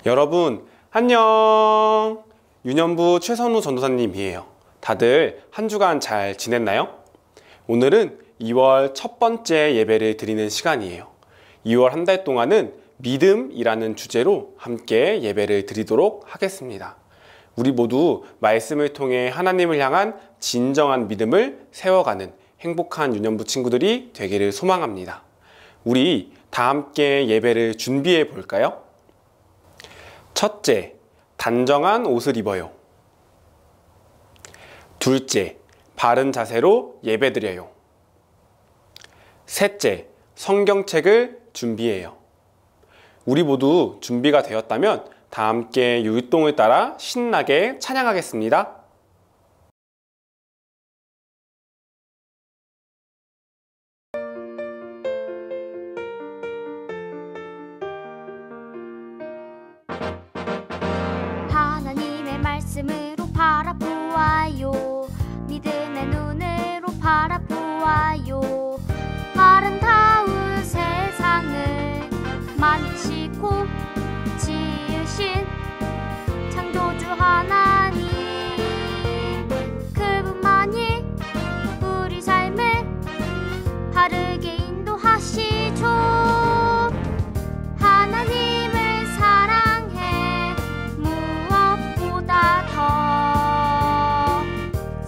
여러분 안녕. 유년부 최선우 전도사님이에요. 다들 한 주간 잘 지냈나요? 오늘은 2월 첫 번째 예배를 드리는 시간이에요. 2월 한 달 동안은 믿음이라는 주제로 함께 예배를 드리도록 하겠습니다. 우리 모두 말씀을 통해 하나님을 향한 진정한 믿음을 세워가는 행복한 유년부 친구들이 되기를 소망합니다. 우리 다 함께 예배를 준비해 볼까요? 첫째, 단정한 옷을 입어요. 둘째, 바른 자세로 예배드려요. 셋째, 성경책을 준비해요. 우리 모두 준비가 되었다면 다 함께 율동을 따라 신나게 찬양하겠습니다. 하나님의 말씀으로 바라보아요. 믿음의 눈으로 바라보아요. 아름다운 세상을 만드시고 지으신 창조주 하나님, 그분만이 우리 삶을 바르게 인도하시죠. 하나님을 사랑해 무엇보다 더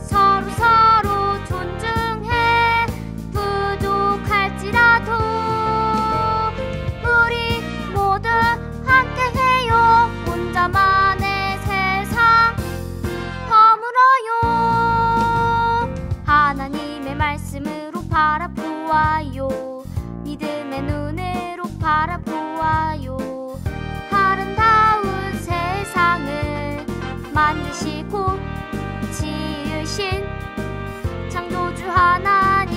서로 존중해. 부족할지라도 우리 모두 함께해요. 혼자만의 세상 허물어요. 하나님의 말씀으로 바라보아요. 믿음의 눈으로 바라보아요. 아름다운 세상을 만드시고 지으신 창조주 하나님,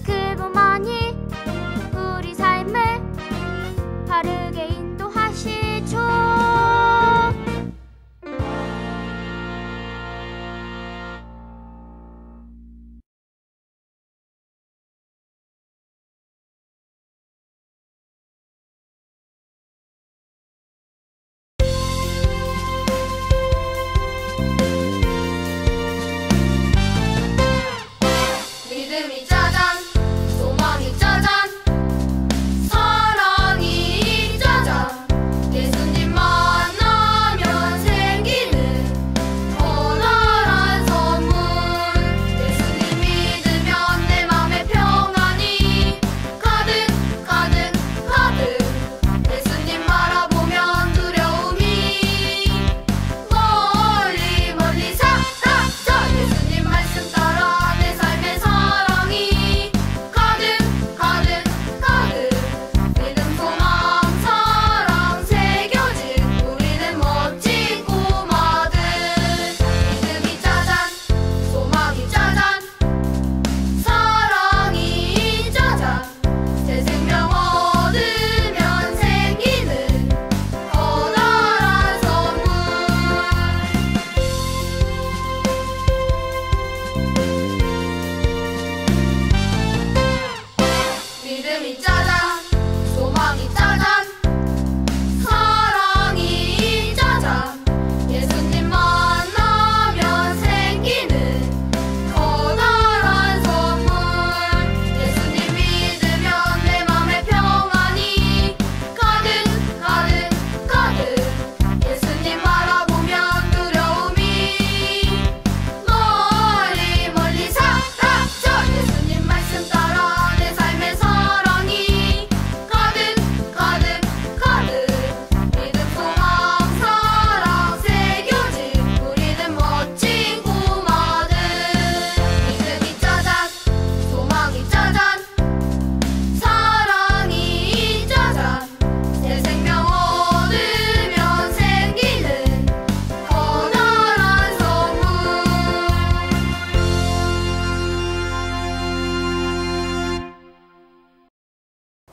그분만이 우리 삶을 바르게 인도하시죠. 믿음이 짜잔, 소망이 짜잔, 사랑이 짜잔. 예수님 만나면 생기는 커다란 선물. 예수님 믿으면 내 맘에 평안이 가득 가득 가득. 예수님 바라보면 두려움이 멀리 멀리 사라져. 예수님 말씀 따라 내 삶의 사랑이 가득 가득 가득. 믿음 소망 사랑 새겨진 우리는 멋진 꼬마들. 믿음이 짜잔, 소망이 짜잔, 사랑이 짜잔. 새 생명 얻으면 생기는 커다란 선물. 믿음이 짜잔, 소망이 짜잔, 사랑이 짜잔. 예수님 만나면 생기는 커다란 선물. 예수님 믿으면 내 맘에 평안이 가득 가득 가득. 예수님 바라보면 두려움이 멀리 멀리 사라져. 예수님 말씀 따라 내 삶의 사랑이 가득 가득 가득. 믿음 소망 사랑 새겨진 우리는 멋진 꼬마들. 믿음이 짜잔, 소망이 짜잔, 사랑이 짜잔. 새 생명 얻으면 생기는 커다란 선물.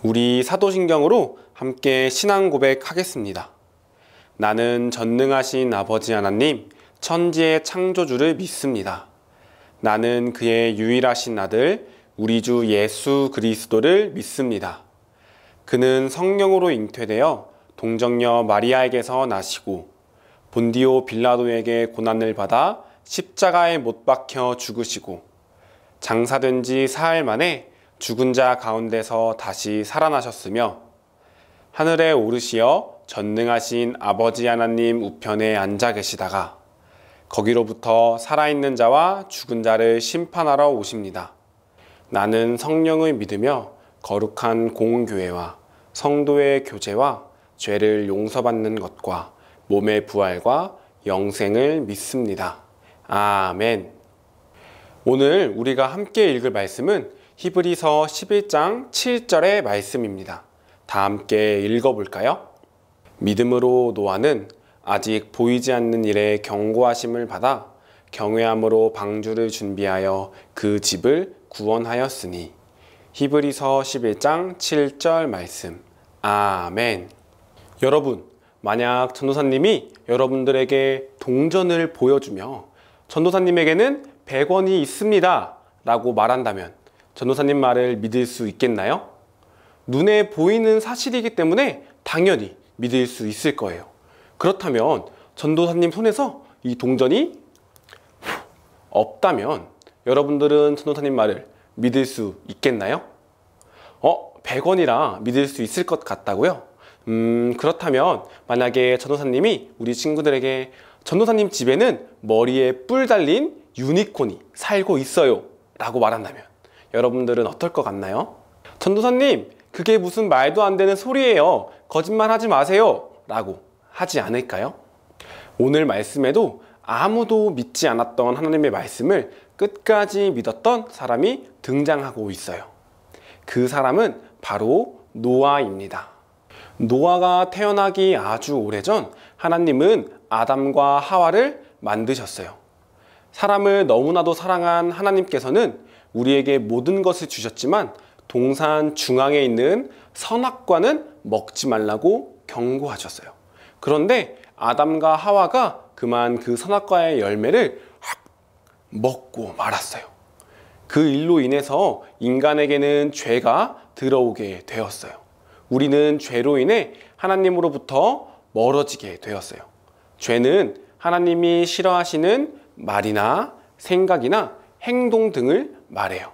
우리 사도신경으로 함께 신앙 고백하겠습니다. 나는 전능하신 아버지 하나님, 천지의 창조주를 믿습니다. 나는 그의 유일하신 아들, 우리 주 예수 그리스도를 믿습니다. 그는 성령으로 잉태되어 동정녀 마리아에게서 나시고 본디오 빌라도에게 고난을 받아 십자가에 못 박혀 죽으시고 장사된 지 사흘 만에 죽은 자 가운데서 다시 살아나셨으며 하늘에 오르시어 전능하신 아버지 하나님 우편에 앉아 계시다가 거기로부터 살아있는 자와 죽은 자를 심판하러 오십니다. 나는 성령을 믿으며 거룩한 공교회와 성도의 교제와 죄를 용서받는 것과 몸의 부활과 영생을 믿습니다. 아멘. 오늘 우리가 함께 읽을 말씀은 히브리서 11장 7절의 말씀입니다. 다 함께 읽어볼까요? 믿음으로 노아는 아직 보이지 않는 일에 경고하심을 받아 경외함으로 방주를 준비하여 그 집을 구원하였으니. 히브리서 11장 7절 말씀. 아멘. 여러분, 만약 전도사님이 여러분들에게 동전을 보여주며 전도사님에게는 100원이 있습니다 라고 말한다면 전도사님 말을 믿을 수 있겠나요? 눈에 보이는 사실이기 때문에 당연히 믿을 수 있을 거예요. 그렇다면 전도사님 손에서 이 동전이 없다면 여러분들은 전도사님 말을 믿을 수 있겠나요? 100원이라 믿을 수 있을 것 같다고요? 그렇다면 만약에 전도사님이 우리 친구들에게 전도사님 집에는 머리에 뿔 달린 유니콘이 살고 있어요 라고 말한다면 여러분들은 어떨 것 같나요? 전도사님, 그게 무슨 말도 안 되는 소리예요. 거짓말 하지 마세요 라고 하지 않을까요? 오늘 말씀에도 아무도 믿지 않았던 하나님의 말씀을 끝까지 믿었던 사람이 등장하고 있어요. 그 사람은 바로 노아입니다. 노아가 태어나기 아주 오래전 하나님은 아담과 하와를 만드셨어요. 사람을 너무나도 사랑한 하나님께서는 우리에게 모든 것을 주셨지만 동산 중앙에 있는 선악과는 먹지 말라고 경고하셨어요. 그런데 아담과 하와가 그만 그 선악과의 열매를 확 먹고 말았어요. 그 일로 인해서 인간에게는 죄가 들어오게 되었어요. 우리는 죄로 인해 하나님으로부터 멀어지게 되었어요. 죄는 하나님이 싫어하시는 말이나 생각이나 행동 등을 말해요.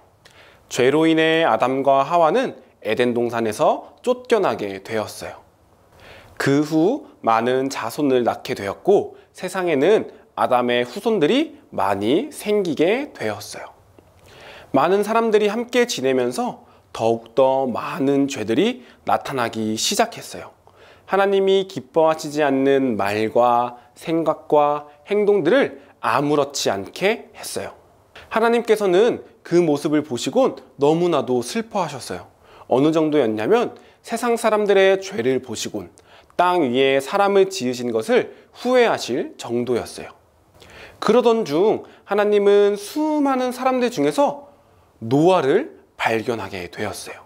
죄로 인해 아담과 하와는 에덴 동산에서 쫓겨나게 되었어요. 그 후 많은 자손을 낳게 되었고 세상에는 아담의 후손들이 많이 생기게 되었어요. 많은 사람들이 함께 지내면서 더욱더 많은 죄들이 나타나기 시작했어요. 하나님이 기뻐하시지 않는 말과 생각과 행동들을 아무렇지 않게 했어요. 하나님께서는 그 모습을 보시곤 너무나도 슬퍼하셨어요. 어느 정도였냐면 세상 사람들의 죄를 보시곤 땅 위에 사람을 지으신 것을 후회하실 정도였어요. 그러던 중 하나님은 수많은 사람들 중에서 노아를 발견하게 되었어요.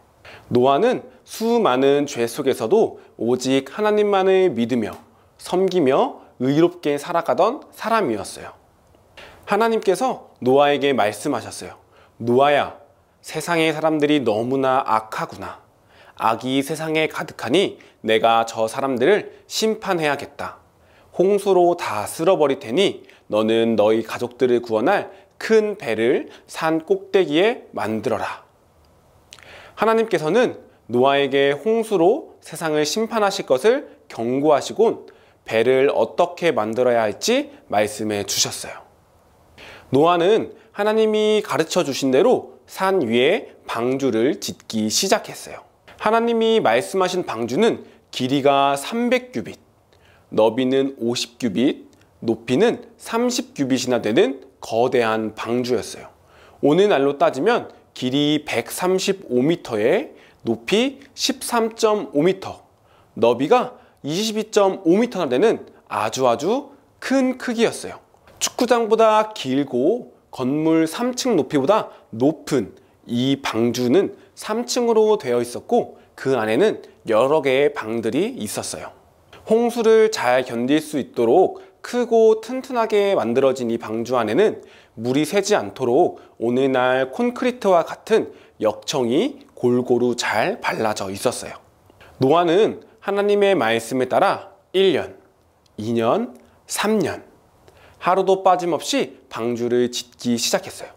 노아는 수많은 죄 속에서도 오직 하나님만을 믿으며 섬기며 의롭게 살아가던 사람이었어요. 하나님께서 노아에게 말씀하셨어요. 노아야, 세상의 사람들이 너무나 악하구나. 악이 세상에 가득하니 내가 저 사람들을 심판해야겠다. 홍수로 다 쓸어버릴 테니 너는 너희 가족들을 구원할 큰 배를 산 꼭대기에 만들어라. 하나님께서는 노아에게 홍수로 세상을 심판하실 것을 경고하시곤 배를 어떻게 만들어야 할지 말씀해 주셨어요. 노아는 하나님이 가르쳐 주신 대로 산 위에 방주를 짓기 시작했어요. 하나님이 말씀하신 방주는 길이가 300규빗, 너비는 50규빗, 높이는 30규빗이나 되는 거대한 방주였어요. 오늘날로 따지면 길이 135m에 높이 13.5m, 너비가 22.5m나 되는 아주 큰 크기였어요. 축구장보다 길고 건물 3층 높이보다 높은 이 방주는 3층으로 되어 있었고 그 안에는 여러 개의 방들이 있었어요. 홍수를 잘 견딜 수 있도록 크고 튼튼하게 만들어진 이 방주 안에는 물이 새지 않도록 오늘날 콘크리트와 같은 역청이 골고루 잘 발라져 있었어요. 노아는 하나님의 말씀에 따라 1년, 2년, 3년 하루도 빠짐없이 방주를 짓기 시작했어요.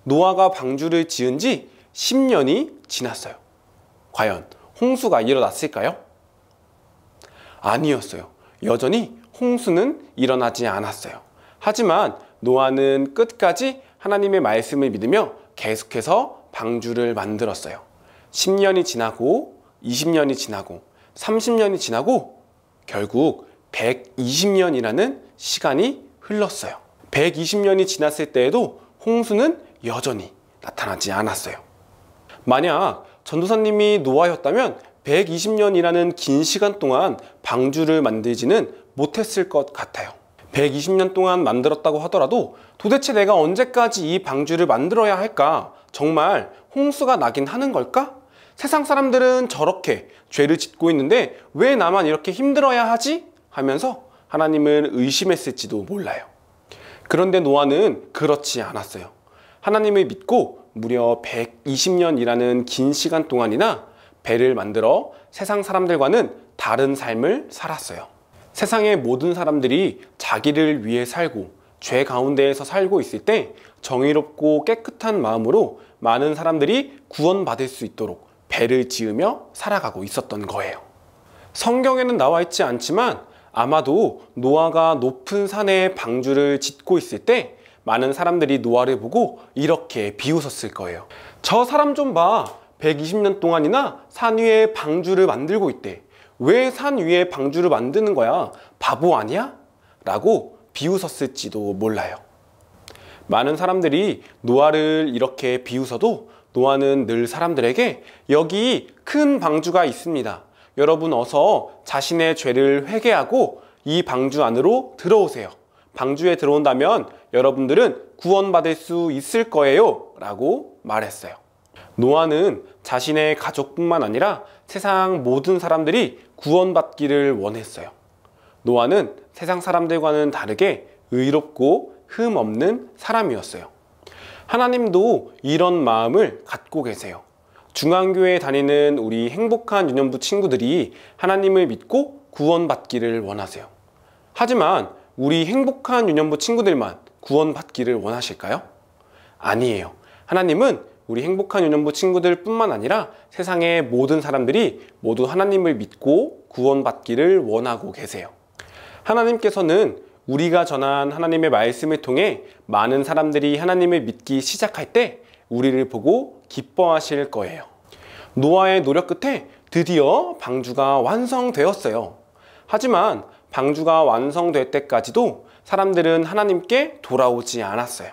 노아가 방주를 지은 지 10년이 지났어요. 과연 홍수가 일어났을까요? 아니었어요. 여전히 홍수는 일어나지 않았어요. 하지만 노아는 끝까지 하나님의 말씀을 믿으며 계속해서 방주를 만들었어요. 10년이 지나고 20년이 지나고 30년이 지나고 결국 120년이라는 시간이 흘렀어요. 120년이 지났을 때에도 홍수는 여전히 나타나지 않았어요. 만약 전도사님이 노아였다면 120년이라는 긴 시간 동안 방주를 만들지는 못했을 것 같아요. 120년 동안 만들었다고 하더라도 도대체 내가 언제까지 이 방주를 만들어야 할까? 정말 홍수가 나긴 하는 걸까? 세상 사람들은 저렇게 죄를 짓고 있는데 왜 나만 이렇게 힘들어야 하지? 하면서 하나님을 의심했을지도 몰라요. 그런데 노아는 그렇지 않았어요. 하나님을 믿고 무려 120년이라는 긴 시간 동안이나 배를 만들어 세상 사람들과는 다른 삶을 살았어요. 세상의 모든 사람들이 자기를 위해 살고 죄 가운데에서 살고 있을 때 정의롭고 깨끗한 마음으로 많은 사람들이 구원받을 수 있도록 배를 지으며 살아가고 있었던 거예요. 성경에는 나와 있지 않지만 아마도 노아가 높은 산에 방주를 짓고 있을 때 많은 사람들이 노아를 보고 이렇게 비웃었을 거예요. 저 사람 좀 봐. 120년 동안이나 산 위에 방주를 만들고 있대. 왜 산 위에 방주를 만드는 거야? 바보 아니야? 라고 비웃었을지도 몰라요. 많은 사람들이 노아를 이렇게 비웃어도 노아는 늘 사람들에게 여기 큰 방주가 있습니다. 여러분 어서 자신의 죄를 회개하고 이 방주 안으로 들어오세요. 방주에 들어온다면 여러분들은 구원받을 수 있을 거예요. 라고 말했어요. 노아는 자신의 가족뿐만 아니라 세상 모든 사람들이 구원받기를 원했어요. 노아는 세상 사람들과는 다르게 의롭고 흠 없는 사람이었어요. 하나님도 이런 마음을 갖고 계세요. 중앙교회에 다니는 우리 행복한 유년부 친구들이 하나님을 믿고 구원받기를 원하세요. 하지만 우리 행복한 유년부 친구들만 구원받기를 원하실까요? 아니에요. 하나님은 우리 행복한 유년부 친구들 뿐만 아니라 세상의 모든 사람들이 모두 하나님을 믿고 구원받기를 원하고 계세요. 하나님께서는 우리가 전한 하나님의 말씀을 통해 많은 사람들이 하나님을 믿기 시작할 때 우리를 보고 기뻐하실 거예요. 노아의 노력 끝에 드디어 방주가 완성되었어요. 하지만 방주가 완성될 때까지도 사람들은 하나님께 돌아오지 않았어요.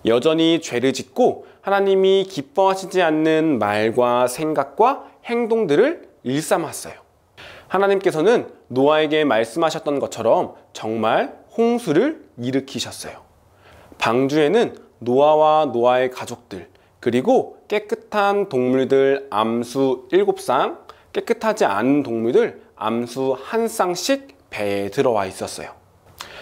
여전히 죄를 짓고 하나님이 기뻐하시지 않는 말과 생각과 행동들을 일삼았어요. 하나님께서는 노아에게 말씀하셨던 것처럼 정말 홍수를 일으키셨어요. 방주에는 노아와 노아의 가족들, 그리고 깨끗한 동물들 암수 7쌍, 깨끗하지 않은 동물들 암수 1쌍씩 배에 들어와 있었어요.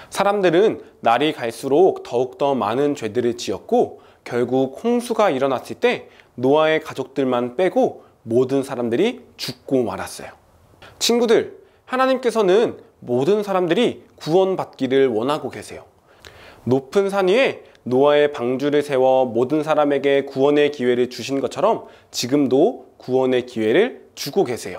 사람들은 날이 갈수록 더욱더 많은 죄들을 지었고 결국 홍수가 일어났을 때 노아의 가족들만 빼고 모든 사람들이 죽고 말았어요. 친구들, 하나님께서는 모든 사람들이 구원받기를 원하고 계세요. 높은 산 위에 노아의 방주를 세워 모든 사람에게 구원의 기회를 주신 것처럼 지금도 구원의 기회를 주고 계세요.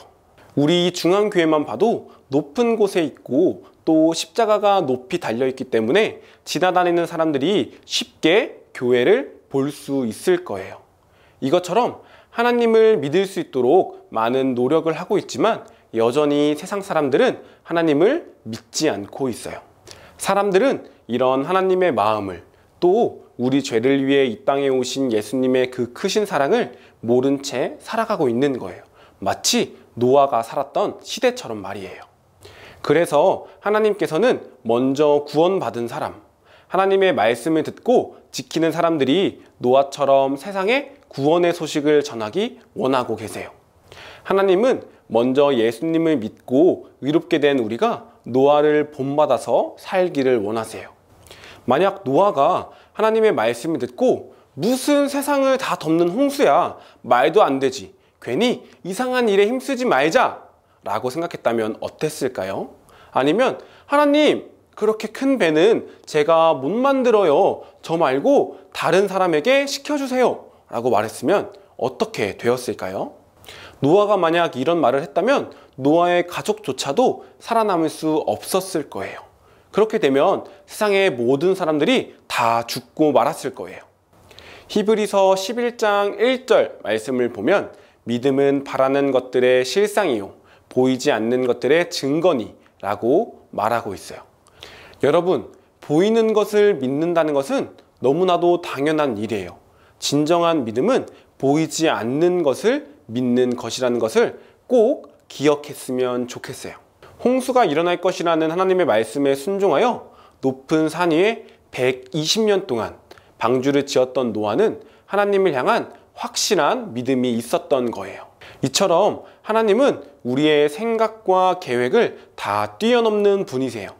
우리 중앙교회만 봐도 높은 곳에 있고 또 십자가가 높이 달려있기 때문에 지나다니는 사람들이 쉽게 교회를 볼 수 있을 거예요. 이것처럼 하나님을 믿을 수 있도록 많은 노력을 하고 있지만 여전히 세상 사람들은 하나님을 믿지 않고 있어요. 사람들은 이런 하나님의 마음을 또 우리 죄를 위해 이 땅에 오신 예수님의 그 크신 사랑을 모른 채 살아가고 있는 거예요. 마치 노아가 살았던 시대처럼 말이에요. 그래서 하나님께서는 먼저 구원받은 사람, 하나님의 말씀을 듣고 지키는 사람들이 노아처럼 세상에 구원의 소식을 전하기 원하고 계세요. 하나님은 먼저 예수님을 믿고 의롭게 된 우리가 노아를 본받아서 살기를 원하세요. 만약 노아가 하나님의 말씀을 듣고 무슨 세상을 다 덮는 홍수야, 말도 안 되지, 괜히 이상한 일에 힘쓰지 말자 라고 생각했다면 어땠을까요? 아니면 하나님, 그렇게 큰 배는 제가 못 만들어요. 저 말고 다른 사람에게 시켜주세요. 라고 말했으면 어떻게 되었을까요? 노아가 만약 이런 말을 했다면 노아의 가족조차도 살아남을 수 없었을 거예요. 그렇게 되면 세상의 모든 사람들이 다 죽고 말았을 거예요. 히브리서 11장 1절 말씀을 보면 믿음은 바라는 것들의 실상이요 보이지 않는 것들의 증거니 라고 말하고 있어요. 여러분, 보이는 것을 믿는다는 것은 너무나도 당연한 일이에요. 진정한 믿음은 보이지 않는 것을 믿는 것이라는 것을 꼭 기억했으면 좋겠어요. 홍수가 일어날 것이라는 하나님의 말씀에 순종하여 높은 산 위에 120년 동안 방주를 지었던 노아는 하나님을 향한 확실한 믿음이 있었던 거예요. 이처럼 하나님은 우리의 생각과 계획을 다 뛰어넘는 분이세요.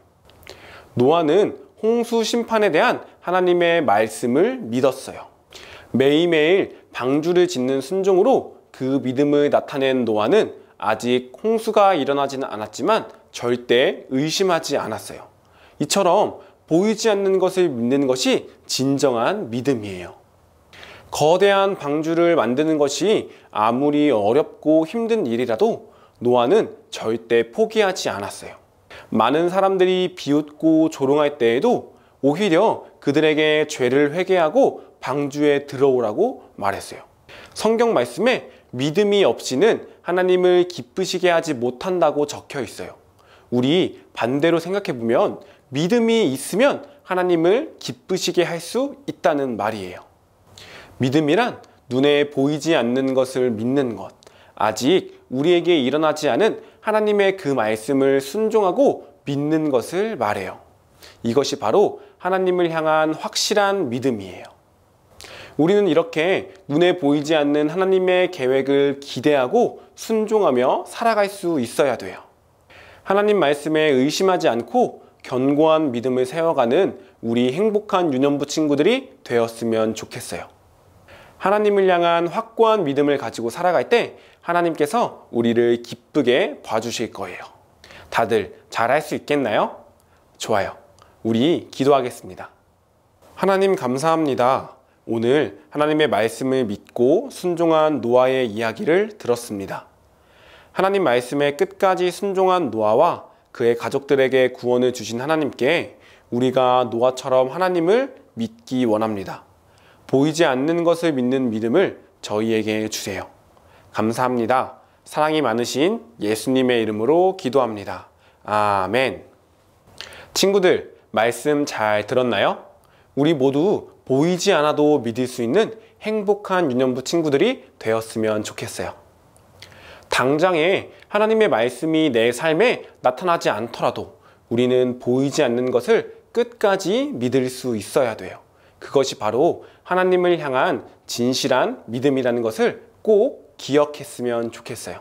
노아는 홍수 심판에 대한 하나님의 말씀을 믿었어요. 매일매일 방주를 짓는 순종으로 그 믿음을 나타낸 노아는 아직 홍수가 일어나지는 않았지만 절대 의심하지 않았어요. 이처럼 보이지 않는 것을 믿는 것이 진정한 믿음이에요. 거대한 방주를 만드는 것이 아무리 어렵고 힘든 일이라도 노아는 절대 포기하지 않았어요. 많은 사람들이 비웃고 조롱할 때에도 오히려 그들에게 죄를 회개하고 방주에 들어오라고 말했어요. 성경 말씀에 믿음이 없이는 하나님을 기쁘시게 하지 못한다고 적혀 있어요. 우리 반대로 생각해 보면 믿음이 있으면 하나님을 기쁘시게 할 수 있다는 말이에요. 믿음이란 눈에 보이지 않는 것을 믿는 것, 아직 우리에게 일어나지 않은 하나님의 그 말씀을 순종하고 믿는 것을 말해요. 이것이 바로 하나님을 향한 확실한 믿음이에요. 우리는 이렇게 눈에 보이지 않는 하나님의 계획을 기대하고 순종하며 살아갈 수 있어야 돼요. 하나님 말씀에 의심하지 않고 견고한 믿음을 세워가는 우리 행복한 유년부 친구들이 되었으면 좋겠어요. 하나님을 향한 확고한 믿음을 가지고 살아갈 때 하나님께서 우리를 기쁘게 봐주실 거예요. 다들 잘할 수 있겠나요? 좋아요. 우리 기도하겠습니다. 하나님 감사합니다. 오늘 하나님의 말씀을 믿고 순종한 노아의 이야기를 들었습니다. 하나님 말씀에 끝까지 순종한 노아와 그의 가족들에게 구원을 주신 하나님께 우리가 노아처럼 하나님을 믿기 원합니다. 보이지 않는 것을 믿는 믿음을 저희에게 주세요. 감사합니다. 사랑이 많으신 예수님의 이름으로 기도합니다. 아멘. 친구들, 말씀 잘 들었나요? 우리 모두 보이지 않아도 믿을 수 있는 행복한 유년부 친구들이 되었으면 좋겠어요. 당장에 하나님의 말씀이 내 삶에 나타나지 않더라도 우리는 보이지 않는 것을 끝까지 믿을 수 있어야 돼요. 그것이 바로 하나님을 향한 진실한 믿음이라는 것을 꼭 기억했으면 좋겠어요.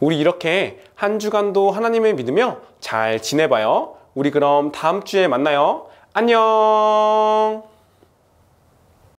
우리 이렇게 한 주간도 하나님을 믿으며 잘 지내봐요. 우리 그럼 다음 주에 만나요. 안녕.